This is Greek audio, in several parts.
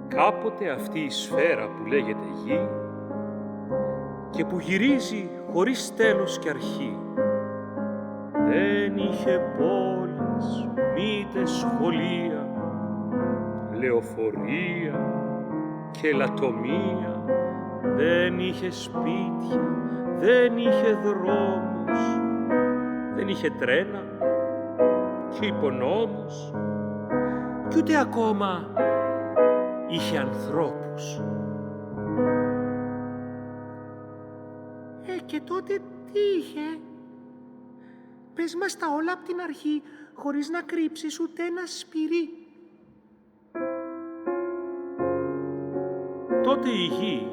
κάποτε αυτή η σφαίρα που λέγεται γη και που γυρίζει χωρίς τέλος και αρχή, δεν είχε πόλεις, μήτες, σχολεία, λεωφορεία και λατομεία, δεν είχε σπίτια, δεν είχε δρόμους, δεν είχε τρένα και υπονόμους κι ούτε ακόμα είχε ανθρώπους. Και τότε τι είχε? Πες μας τα όλα απ' την αρχή, χωρίς να κρύψεις ούτε ένα σπυρί. Τότε η γη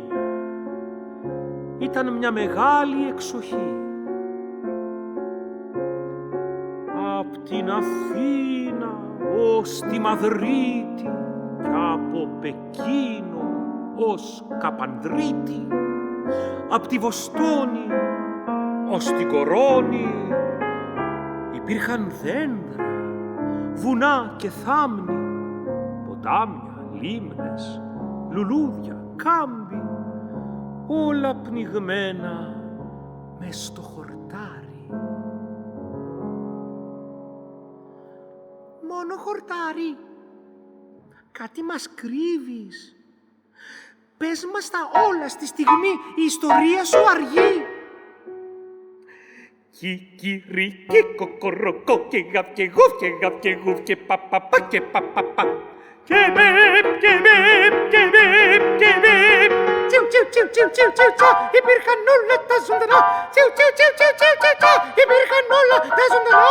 ήταν μια μεγάλη εξοχή. Απ' την Αθήνα ως τη Μαδρίτη κι από Πεκίνο ως Καπανδρίτη, απ' τη Βοστόνη ως την Κορώνη υπήρχαν δέντρα, βουνά και θάμνη, ποτάμια, λίμνες, λουλούδια, κάμπι, όλα πνιγμένα μες στο χορτάρι. Μόνο χορτάρι? Κάτι μας κρύβεις. Πες μας τα όλα στη στιγμή, η ιστορία σου αργεί. Κικυρίκι, κοκοροκό και γαβ και γουφ και γαβ και γουφ και παπαπα και παπαπα. Και μπεπ και μπεπ και μπεπ και μπεπ. Τσιου τσιου τσιου τσιου τσιου τσιου τσιου. Υπήρχαν όλα τα ζωντανά. Τσιου τσιου τσιου τσιου τσιου τσιου τσιου. Υπήρχαν όλα τα ζωντανά.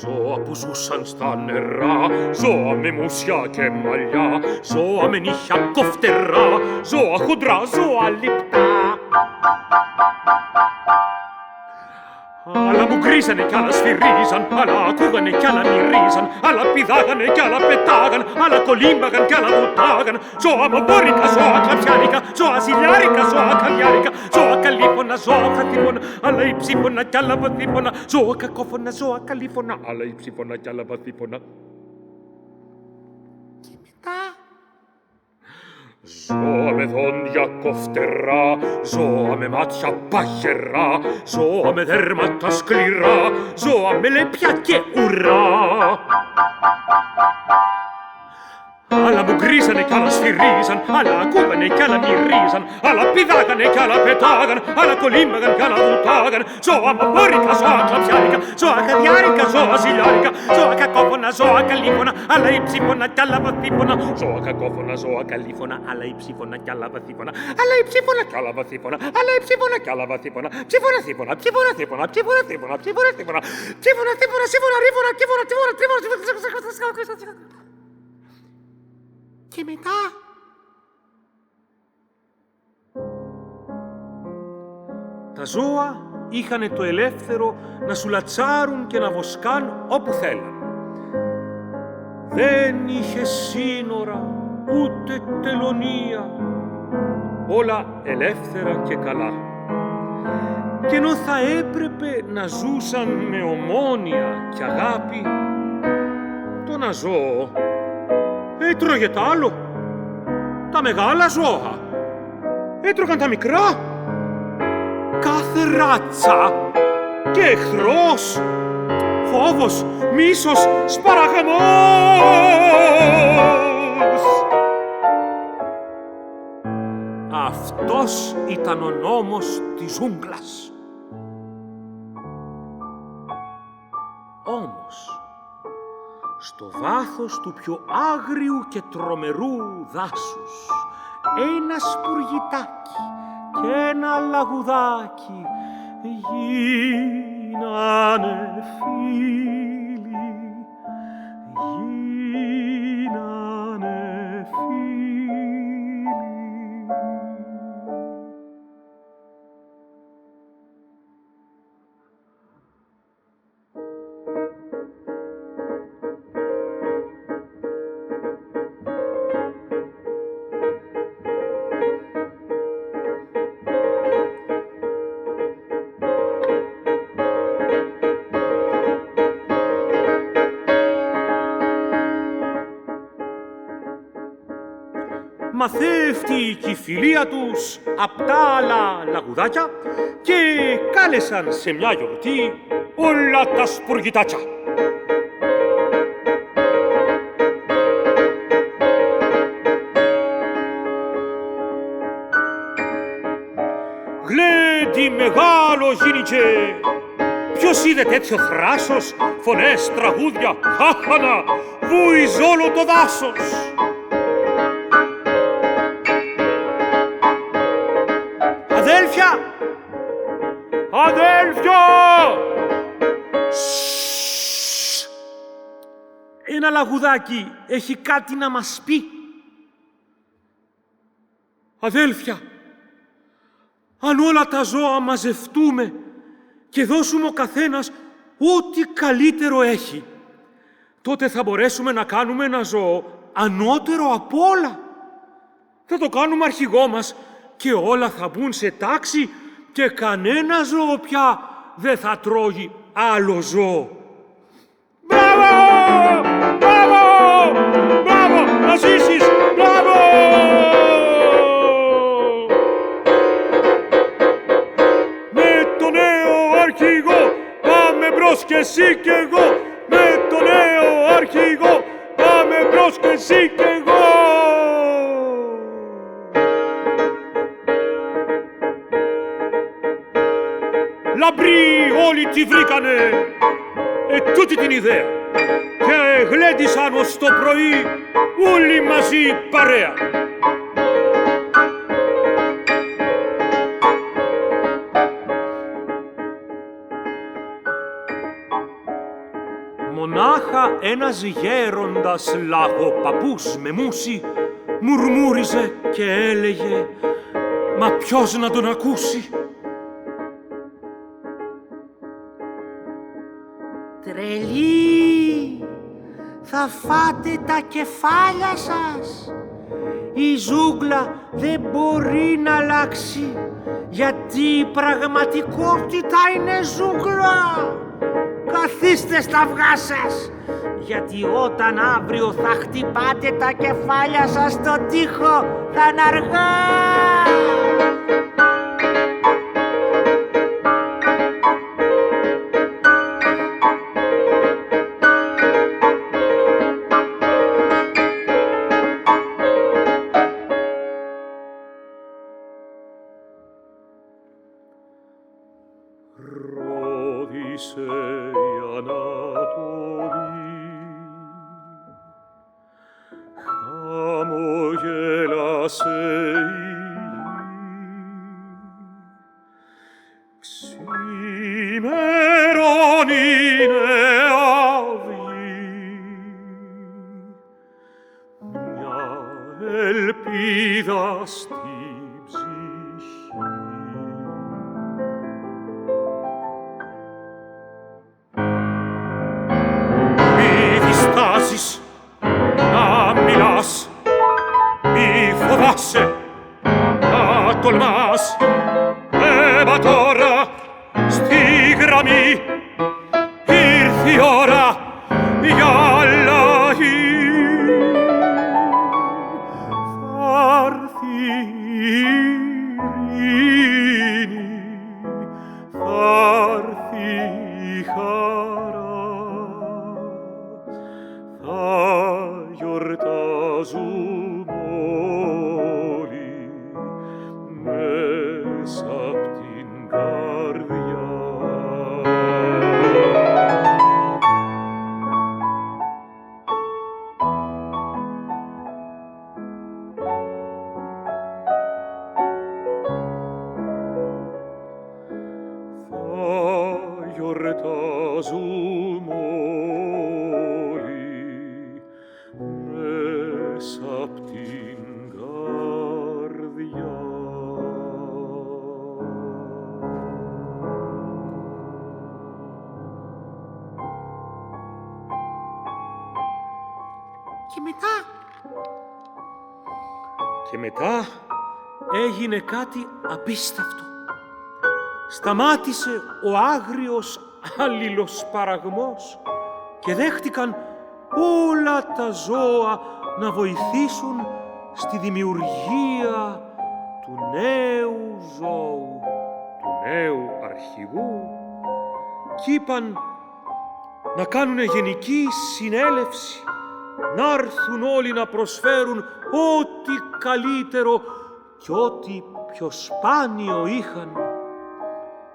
Ζώα που ζούσαν στα νερά, ζώα με μουσια και μαλλιά, ζώα με νύχια κοφτερά, ζώα χοντρά, ζώα λιπτά. Άλλα μου γκρίζανε κι άλλα σφυρίζαν, άλλα ακούγανε κι άλλα μυρίζαν, άλλα πηδάγανε κι άλλα πετάγαν, άλλα κολύμπαγαν κι άλλα βουτάγαν. Ζώα μαμπόρικα, ζώα κλαψιάρικα, ζώα ζηλιάρικα, ζώα καβιάρικα, ζώα καλύφωνα, ζώα χαθήφωνα, άλλα υψήφωνα κι άλλα βαθύφωνα, ζώα κακόφωνα, ζώα καλύφωνα, άλλα υψήφωνα κι άλλα βαθύφωνα. Και μετά? Ζώα με δόντια κοφτερά, ζώα με μάτια παχερά, ζώα με δέρματα σκληρά, ζώα με λέπια και ουρά. Άλλα μου γκρίζανε κι άλλα σφυρίζαν, άλλα ακούγανε κι άλλα μυρίζαν, άλλα πηδάγανε κι άλλα πετάγαν, άλλα κολύμπαγαν κι άλλα βουτάγαν. Ζώα μαμπόρικα, ζώα κλαψιάρικα, ζώα χαδιάρικα, ζώα ζηλιάρικα, ζώα κακόφωνα, ζώα καλύφωνα, άλλα υψήφωνα κι άλλα βαθύφωνα. Ζώα κακόφωνα, ζώα καλύφωνα, άλλα υψήφωνα κι άλλα βαθύφωνα, άλλα υψήφωνα κι άλλα βαθύφωνα, άλλα υψήφωνα κι άλλα βαθύφωνα. Ψήφωνα θύφωνα, ψήφωνα θύφωνα, ψήφωνα θύφωνα, ψήφωνα θύφωνα, ψήφωνα θύφωνα, σύμφωνα ρίφωνα, κύφωνα, τύφωνα, τρίφωνα. Και μετά? Τα ζώα είχανε το ελεύθερο να σουλατσάρουν και να βοσκάν όπου θέλαν. Δεν είχε σύνορα, ούτε τελωνία, όλα ελεύθερα και καλά. Κι ενώ θα έπρεπε να ζούσαν με ομόνοια και αγάπη, το ένα ζώο έτρωγε τ' άλλο. Τα μεγάλα ζώα έτρωγαν τα μικρά. Κάθε ράτσα και εχθρός, φόβος, μίσος, σπαραγμός. Αυτός ήταν ο νόμος της ζούγκλας. Όμως, στο βάθος του πιο άγριου και τρομερού δάσους, ένα σπουργητάκι και ένα λαγουδάκι γίνανε φίλοι, γίνανε φίλοι. αθεύτηκε η φιλία τους απ' τα άλλα λαγουδάκια και κάλεσαν σε μια γιορτή όλα τα σπουργητάκια. Γλέντι μεγάλο γίνηκε. Ποιος είδε τέτοιο θράσος, φωνές, τραγούδια, χάχανα, βούιζ όλο το δάσος. Αδέλφια! Αδέλφια! Ένα λαγουδάκι έχει κάτι να μας πει. Αδέλφια, αν όλα τα ζώα μαζευτούμε και δώσουμε ο καθένας ό,τι καλύτερο έχει, τότε θα μπορέσουμε να κάνουμε ένα ζώο ανώτερο απ' όλα. Θα το κάνουμε αρχηγό μας και όλα θα μπουν σε τάξη και κανένα ζώο πια δεν θα τρώγει άλλο ζώο. Μπράβο! Μπράβο! Μπράβο! Να ζήσεις! Μπράβο! Με το νέο αρχηγό πάμε μπρος και εσύ κι εγώ. Με το νέο αρχηγό πάμε μπρος και εσύ κι εγώ. Λαμπροί όλοι τη βρήκανε τούτη την ιδέα και γλέντισαν ως το πρωί όλοι μαζί παρέα. Μονάχα ένας γέροντας λαγοπαππούς με μουσι μουρμούριζε και έλεγε «Μα ποιος να τον ακούσει?» Τρελοί, θα φάτε τα κεφάλια σας. Η ζούγκλα δεν μπορεί να αλλάξει, γιατί η πραγματικότητα είναι ζούγκλα. Καθίστε στα αυγά σας, γιατί όταν αύριο θα χτυπάτε τα κεφάλια σας στον τοίχο, θα είναι αργά. Ρόδισε η Ανατολή, χαμογέλασε η γη, ξημερώνει νέα αυγή, μια ελπίδα στην ψυχή. Να μιλάς, μη φοβάσαι, να τολμάς. Έμα τώρα στη γραμμή ήρθε η ώρα για αλλαγή. Θα έρθει η ειρήνη, θα έρθει η χαρά. Θα γιορτάζουμε όλοι μέσα απ' την καρδιά. Θα γιορτάζουμε μέσα απ' την καρδιά. Και μετά έγινε κάτι απίστευτο. Σταμάτησε ο άγριος αλληλοσπαραγμός και δέχτηκαν όλα τα ζώα να βοηθήσουν στη δημιουργία του νέου ζώου, του νέου αρχηγού, κι είπαν να κάνουνε γενική συνέλευση, να έρθουν όλοι να προσφέρουν ό,τι καλύτερο κι ό,τι πιο σπάνιο είχαν.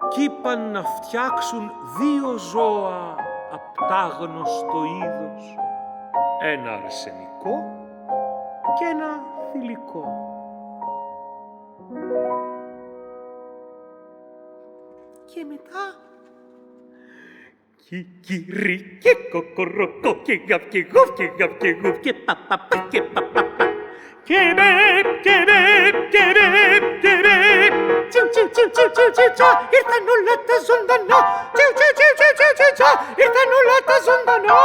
Κι είπαν να φτιάξουν 2 ζώα απ' τ' άγνωστο είδος, ένα αρσενικό και ένα θηλυκό. Και μετά Κικυρί και κοκοροκό και γαβ και γουφ και γαβ και γουφ και παπαπα και παπαπα και μπεπ και μπεπ και μπεπ και μπεπ. Τσιου τσιου τσιου τσιου τσιου τσιου τσια, ήρθαν όλα τα ζωντανά. Τσιου τσιου τσιου τσιου τσιου τσιου τσια, ήρθαν όλα τα ζωντανά.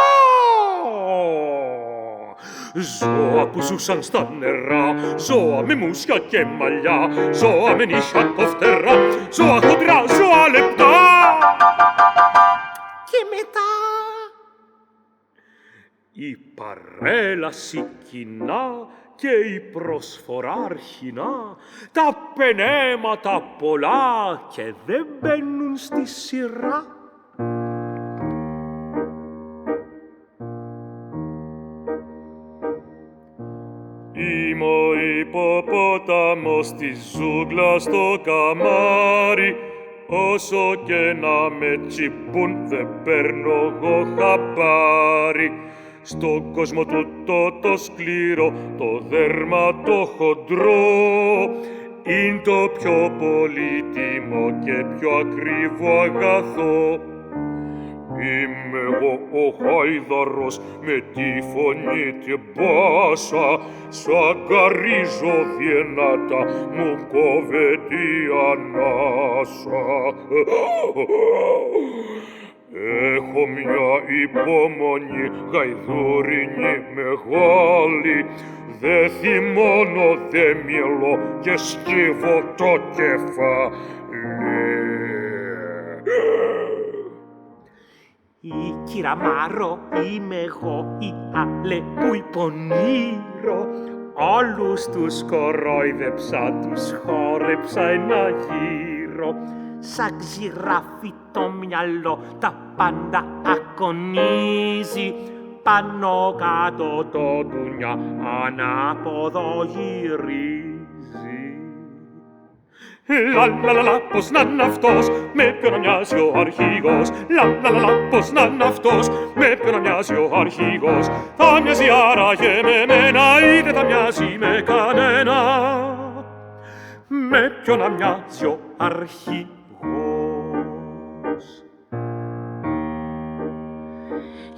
Ζώα που ζούσαν στα νερά, ζώα με μουσια και μαλλιά, ζώα με νύχια κοφτερά, ζώα χοντρά, ζώα λεπτά. Και μετά η παρέλαση κοινά και η προσφορά αρχινά, τα πενέματα πολλά και δεν μπαίνουν στη σειρά. Είμαι ο υποπόταμος της ζούγκλας στο καμάρι, όσο και να με τσιπούν δεν παίρνω εγώ χαμπάρι. Στον κόσμο τούτο το σκληρό, το δέρμα το χοντρό, είναι το πιο πολύτιμο και πιο ακριβό αγαθό. Είμαι εγώ ο χάιδαρος με τη φωνή την πάσα, σ' αγκαρίζω δυνατά, μου κόβεται η ανάσα. Έχω μια υπομονή γαϊδουρινή μεγάλη, δε θυμώνω, δε μιλώ και σκύβω το κεφάλι. η κυραμάρο είμαι εγώ, η αλεπού υπονήρω. Όλους τους κορόιδεψα, τους χόρεψα ένα γύρο. Σαν ξηράφι το μυαλό τα πάντα ακονίζει, πάνω κάτω Το ντουνιά ανάποδο γυρίζει. Λα λα λα λα, πως να είναι αυτός, με ποιον να μοιάζει ο αρχηγός. Λα λα λα λα, πως να είναι αυτός, με ποιον να μοιάζει ο αρχηγός. Θα μοιάζει άραγε με μένα ή δεν θα μοιάζει με κανένα. Με ποιον να μοιάζει ο αρχηγός.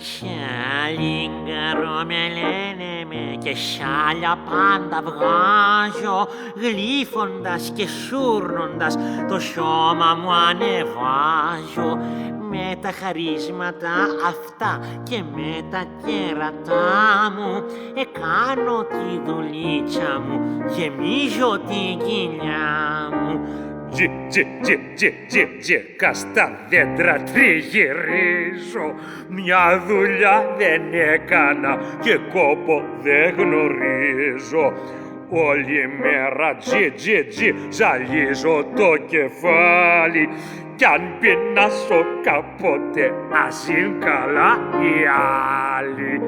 Σαλίγκαρο με λένε με και σάλια πάντα βγάζω, γλύφοντας και σούρνοντας το σώμα μου ανεβάζω. Με τα χαρίσματα αυτά και με τα κέρατά μου εκάνω τη δουλίτσα μου, γεμίζω την κοιλιά μου. Κας στα δέντρα τριγυρίζω, μια δουλειά δεν έκανα και κόπο δεν γνωρίζω. Όλη μέρα ζαλίζω το κεφάλι κι αν πεινάσω κάποτε ας είναι καλά οι άλλοι.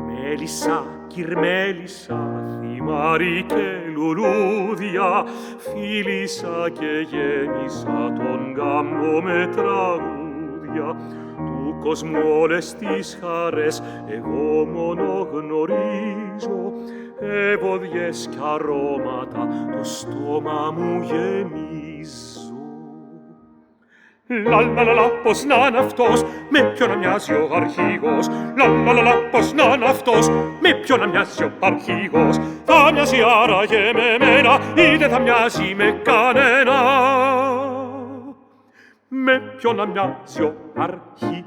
Μέλισσα, κυρμέλισσα, θυμάρι και λουλούδια, φίλησα και γέμισα τον γάμπο με τραγούδια. Του κόσμου όλες τις χαρές εγώ μόνο γνωρίζω, ευωδιές κι αρώματα το στόμα μου γεμίζω. Λα λα λα λα, πως να είναι αυτός, με ποιον να μοιάζει ο αρχηγός. Λα λα λα λα, πως να είναι αυτός, με ποιον να μοιάζει ο αρχηγός. Θα μοιάζει άραγε με μένα ή δεν θα μοιάζει με κανένα. Με ποιον να μοιάζει ο αρχηγός.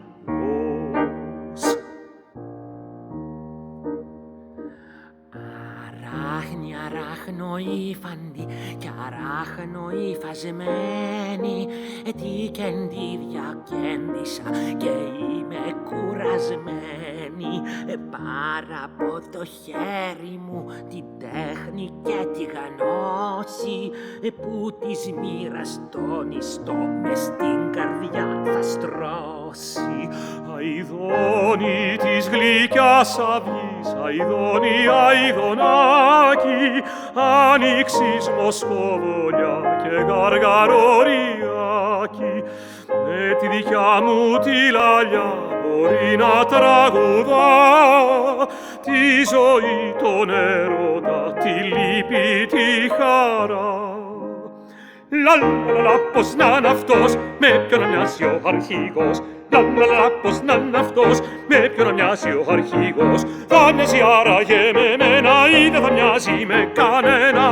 Αράχνη, αράχνο νοήφαντη κι αράχνο υφασμένη, τι κεντήρια κέντησα και είμαι κουρασμένη. Πάρα από το χέρι μου την τέχνη και τη γνώση, που της μοίρας τον ιστό μες στην καρδιά θα στρώσει. Αηδόνι της γλυκιάς αυγής, αηδόνι, αηδονάκι, άνοιξης μοσχοβολιά και γαργαρόριάκι. Με τη δικιά μου τη λαλιά μπορεί να τραγουδά τη ζωή, τον έρωτα, τη λύπη, τη χαρά. Λαλαλαλα, πως να είναι αυτός, με ποιον να μοιάζει ο αρχηγός. Λαλαλαλα, πως να είναι αυτός, με ποιον να μοιάζει ο αρχηγός. Θα μοιάζει άραγε με μένα ή δεν θα μοιάζει με κανένα.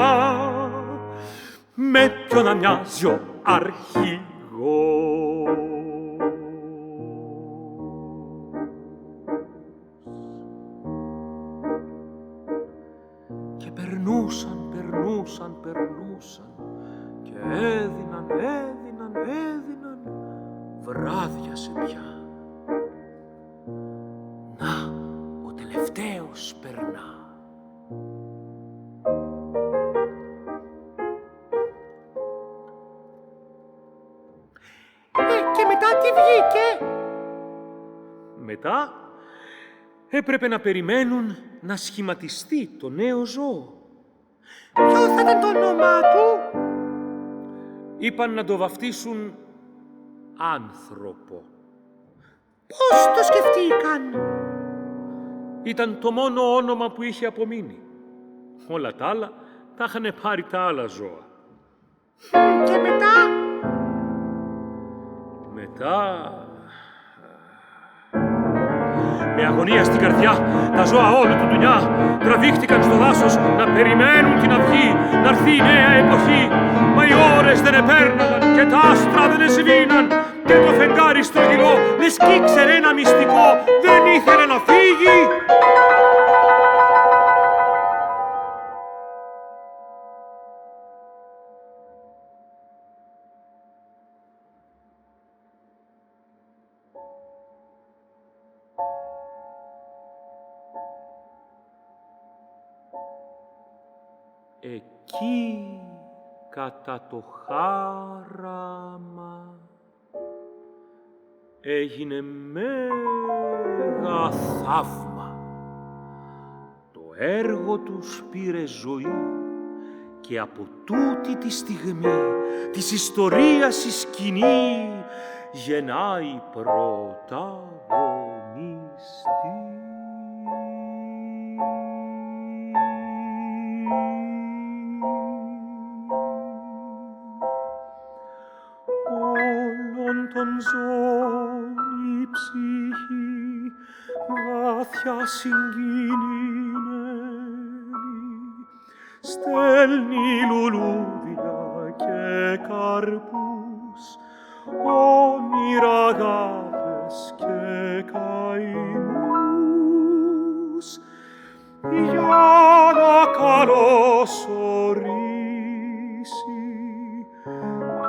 Με ποιον να μοιάζει ο αρχηγός. Και περνούσαν και έδιναν, βράδιασε πια. Να, ο τελευταίος περνά. Και μετά τι βγήκε? Μετά έπρεπε να περιμένουν να σχηματιστεί το νέο ζώο. Ποιο θα ήταν το όνομά του? Είπαν να το βαφτίσουν άνθρωπο. Πώς το σκεφτήκαν? Ήταν το μόνο όνομα που είχε απομείνει. Όλα τα άλλα τα είχαν πάρει τα άλλα ζώα. Και μετά? Μετά... Με αγωνία στην καρδιά, τα ζώα όλου του ντουνιά τραβήχτηκαν στο δάσος να περιμένουν την αυγή, να έρθει η νέα εποχή. Μα οι ώρες δεν επέρναγαν και τα άστρα δεν εσβήναν και το φεγγάρι στρογγυλό λες κι ήξερε ένα μυστικό, δεν ήθελε να φύγει. Εκεί κατά το χάραμα έγινε μέγα θαύμα. Το έργο τους πήρε ζωή και από τούτη τη στιγμή της ιστορίας η σκηνή γεννάει πρωταγωνιστή. Των ζώων η ψυχή βάθια συγκινημένη στέλνει λουλούδια και καρπούς, όνειρα, αγάπες και καημούς για να καλωσορίσει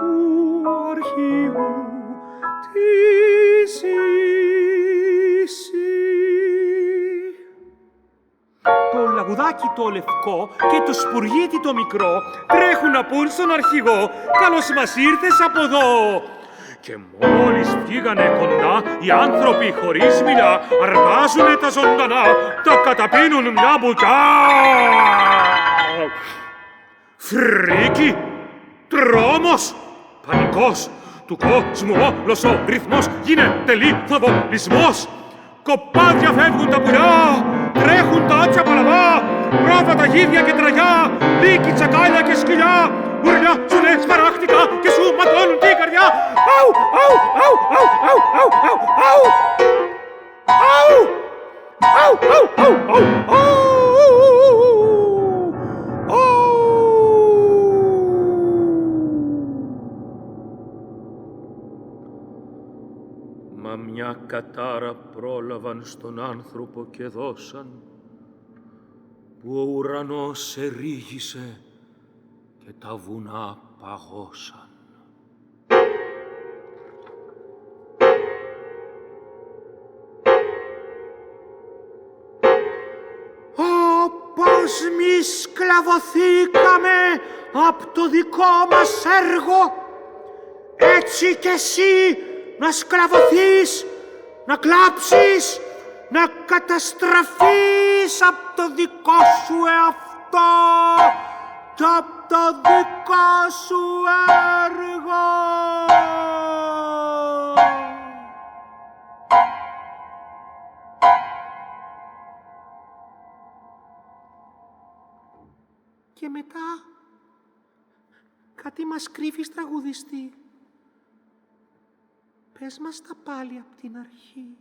του αρχηγού τη ζήση. Το λαγουδάκι το λευκό και το σπουργίτι το μικρό τρέχουν να πούν στον αρχηγό «Καλώς μας ήρθες από εδώ». Και μόλις φύγανε κοντά, οι άνθρωποι χωρίς μιλιά αρπάζουνε τα ζωντανά, τα καταπίνουν μια μπουκιά. Φρίκι, τρόμος, πανικός, του κόσμου όλος ο ρυθμός γίνεται λιθοβολισμός. Κοπάδια φεύγουν τα πουλιά, τρέχουν τα άτσια παλαβά, πρόβατα γίδια και τραγιά, λύκη, τσακάλια και σκυλιά, ουρλιά, σουλέ, σπαράχτικα και σου ματώνουν την καρδιά. Αου, αου, αου, αου, αου, αου, αου, αου, αου, αου, αου, αου, αου. Μα μια κατάρα πρόλαβαν στον άνθρωπο και δώσαν, που ο ουρανός ερήγησε και τα βουνά παγώσαν. Όπως μη σκλαβωθήκαμε από το δικό μας έργο, έτσι κι εσύ να σκλαβωθείς, να κλάψεις, να καταστραφείς από το δικό σου εαυτό και από το δικό σου έργο. Και μετά κάτι μας κρύβεις, τραγουδιστή. Πες μας τα πάλι απ' την αρχή.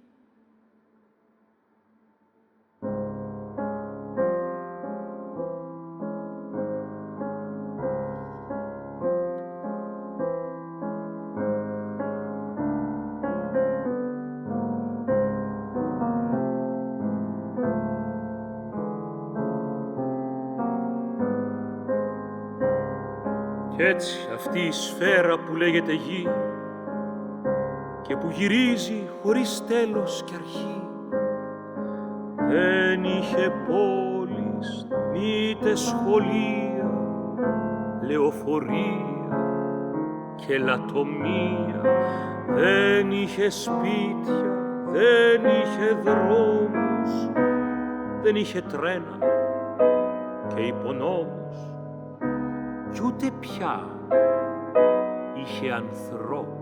Κι έτσι αυτή η σφαίρα που λέγεται γη και που γυρίζει χωρίς τέλος κι αρχή, δεν είχε πόλεις, μήτε σχολεία, λεωφορεία και λατομεία, δεν είχε σπίτια, δεν είχε δρόμους, δεν είχε τρένα και υπονόμους, κι ούτε πια είχε ανθρώπους.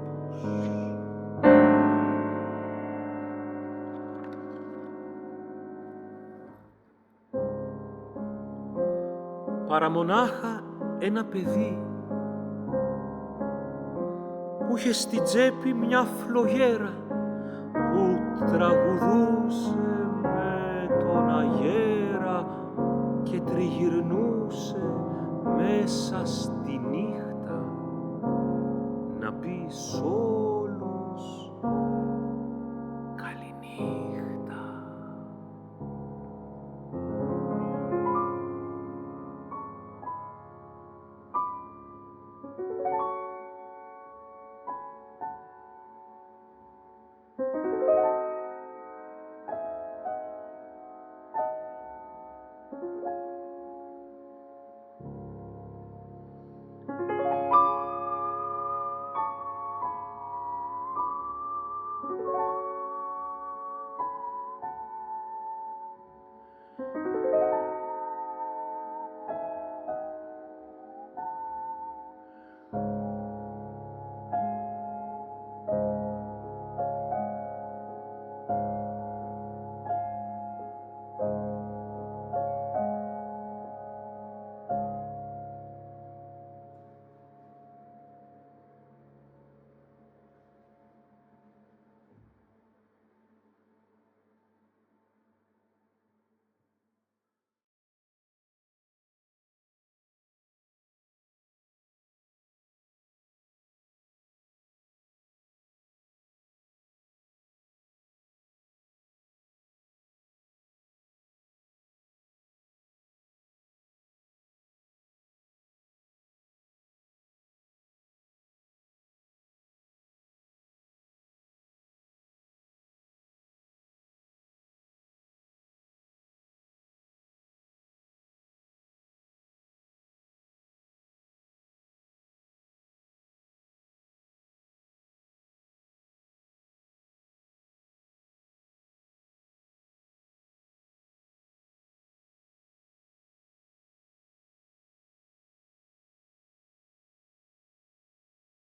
Παρά μονάχα ένα παιδί που είχε στην τσέπη μια φλογέρα που τραγουδούσε με τον αγέρα και τριγυρνούσε μέσα στη νύχτα να πει